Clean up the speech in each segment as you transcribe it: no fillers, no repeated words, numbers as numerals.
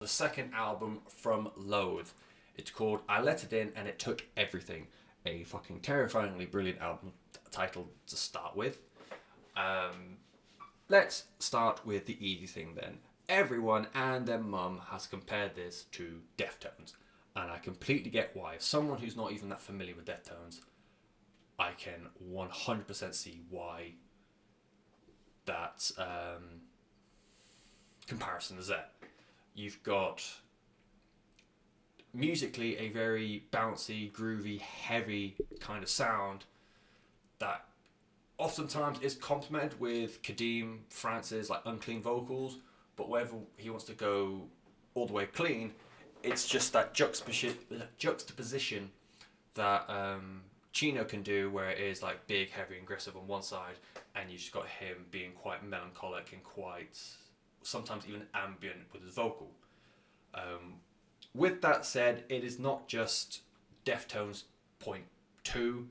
the second album from Loathe. It's called I Let It In and It Took Everything. A fucking terrifyingly brilliant album title to start with. Let's start with the easy thing then. Everyone and their mum has compared this to Deftones. And I completely get why. As someone who's not even that familiar with Deftones, I can 100% see why that comparison is there. You've got musically a very bouncy, groovy, heavy kind of sound that oftentimes is complemented with Kadeem France's like unclean vocals, but wherever he wants to go all the way clean, it's just that juxtaposition that Chino can do, where it is like big, heavy, and aggressive on one side, and you just got him being quite melancholic and quite sometimes even ambient with his vocal. With that said, it is not just Deftones point two.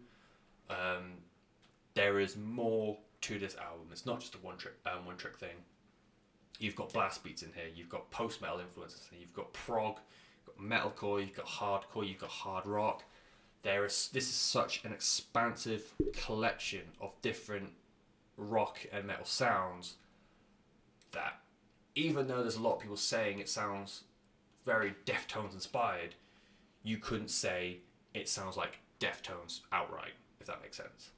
There is more to this album. It's not just a one trick thing. You've got blast beats in here. You've got post metal influences. You've got prog. You've got metalcore. You've got hardcore. You've got hard rock. This is such an expansive collection of different rock and metal sounds that even though there's a lot of people saying it sounds very Deftones inspired, you couldn't say it sounds like Deftones outright, if that makes sense.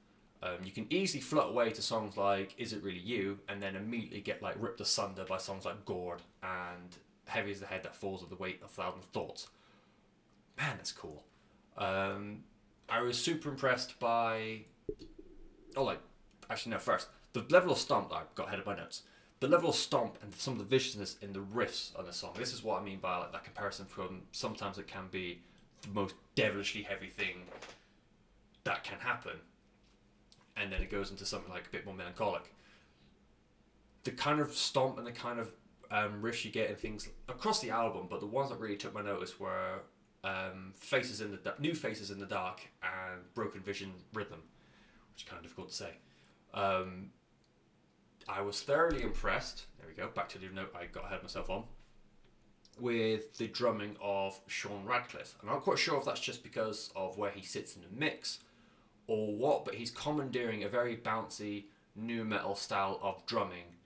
You can easily float away to songs like Is It Really You, and then immediately get like ripped asunder by songs like Gourd and Heavy is the Head That Falls with the Weight of 1,000 Thoughts. Man, that's cool. I was super impressed by... First, the level of stomp, I got ahead of my notes. The level of stomp and some of the viciousness in the riffs on the song. This is what I mean by like that comparison from sometimes it can be the most devilishly heavy thing that can happen, and then it goes into something like a bit more melancholic. The kind of stomp and the kind of riffs you get in things across the album, but the ones that really took my notice were New Faces in the Dark and Broken Vision Rhythm, which is kind of difficult to say. I was thoroughly impressed, there we go, back to the note I got ahead of myself on, with the drumming of Sean Radcliffe. And I'm not quite sure if that's just because of where he sits in the mix or what, but he's commandeering a very bouncy nu metal style of drumming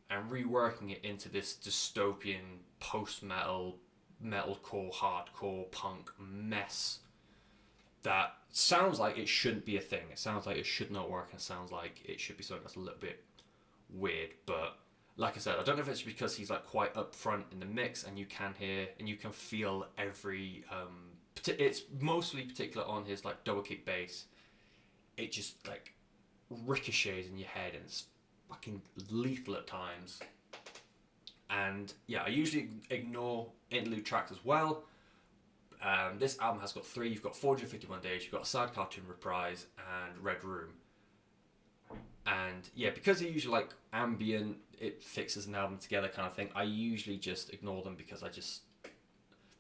and reworking it into this dystopian post-metal, metalcore, hardcore, punk mess that sounds like it shouldn't be a thing. It sounds like it should not work, and sounds like it should be something that's a little bit weird. But like I said, I don't know if it's because he's like quite upfront in the mix and you can hear and you can feel every it's mostly particular on his like double kick bass. It just like ricochets in your head and it's fucking lethal at times. And yeah, I usually ignore interlude tracks as well. This album has got 3. You've got 451 Days, you've got a Sad Cartoon Reprise, and Red Room. And yeah, because they're usually like ambient, it fixes an album together kind of thing, I usually just ignore them because I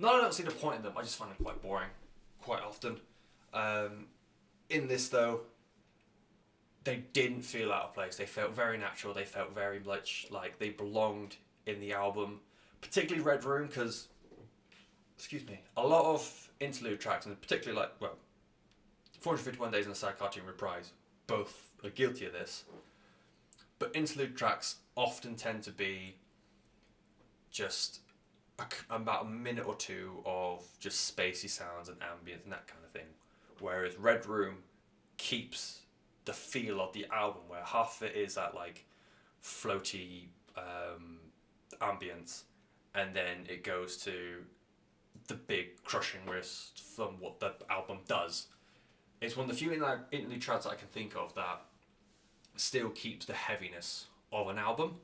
don't see the point in them, I just find them quite boring quite often. In this though, they didn't feel out of place. They felt very natural, they felt very much like they belonged in the album, particularly Red Room, because a lot of interlude tracks, and particularly 451 Days and a Sad Cartoon Reprise, both are guilty of this, but interlude tracks often tend to be just about a minute or two of just spacey sounds and ambience and that kind of thing, whereas Red Room keeps the feel of the album, where half of it is that like floaty ambience, and then it goes to the big crushing riffs from what the album does. It's one of the few interlude tracks that I can think of that still keeps the heaviness of an album.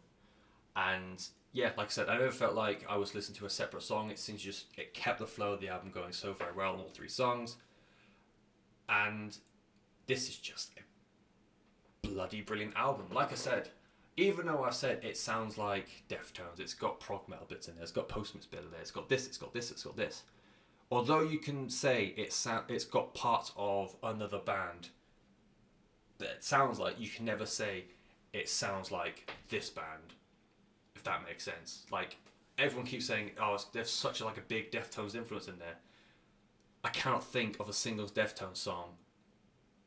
And yeah, like I said, I never felt like I was listening to a separate song. It seems it kept the flow of the album going so very well in all 3 songs. And this is just a bloody brilliant album. Like I said, even though I said it sounds like Deftones, it's got prog metal bits in there, it's got post-metal bits in there, it's got this, it's got this, it's got this. Although you can say it's got parts of another band that it sounds like, you can never say it sounds like this band, if that makes sense. Like, everyone keeps saying, "Oh, there's such like a big Deftones influence in there." I cannot think of a single Deftones song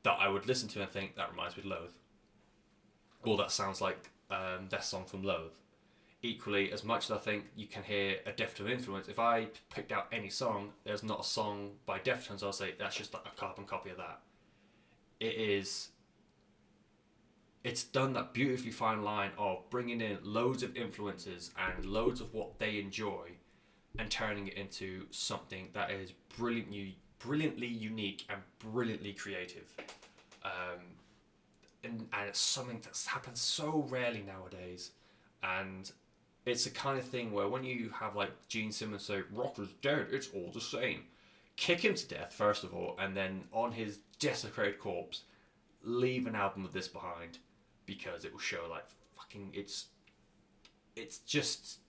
that I would listen to and think that reminds me of Loathe, or that sounds like that song from Loathe. Equally, as much as I think you can hear a Deftones influence, if I picked out any song, there's not a song by Deftones, I'll say that's just like a carbon copy of that. It is. It's done that beautifully fine line of bringing in loads of influences and loads of what they enjoy, and turning it into something that is brilliantly unique and brilliantly creative. Um, and it's something that's happened so rarely nowadays. And it's the kind of thing where when you have like Gene Simmons say, "Rock is dead, it's all the same," kick him to death first of all, and then on his desecrated corpse, leave an album of this behind, because it will show like fucking it's just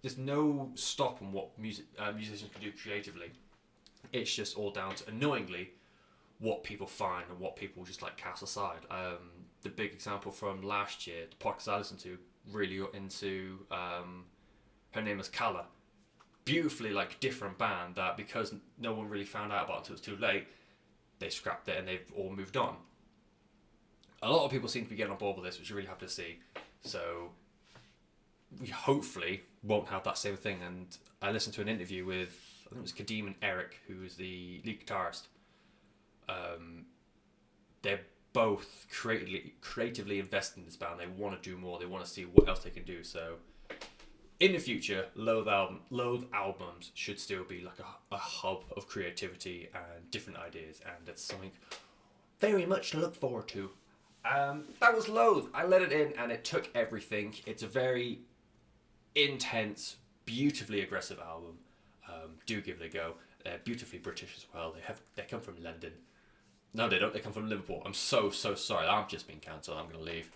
there's no stopping what musicians can do creatively. It's just all down to annoyingly what people find and what people just like cast aside. The big example from last year, the podcast I listened to really got into. Her name is Kala. Beautifully like different band that because no one really found out about it until it's too late, they scrapped it and they've all moved on. A lot of people seem to be getting on board with this, which you're really happy to see. So we hopefully won't have that same thing. And I listened to an interview with, I think it was Kadeem and Eric, who is the lead guitarist. They're both creatively invested in this band. They want to do more. They want to see what else they can do. So in the future, Loathe albums should still be like a hub of creativity and different ideas, and it's something very much to look forward to. That was Loathe. I let it in and it took everything. It's a very intense, beautifully aggressive album. Do give it a go. They're beautifully British as well. They come from London. No, they don't. They come from Liverpool. I'm so sorry. I'm just being cancelled. I'm going to leave.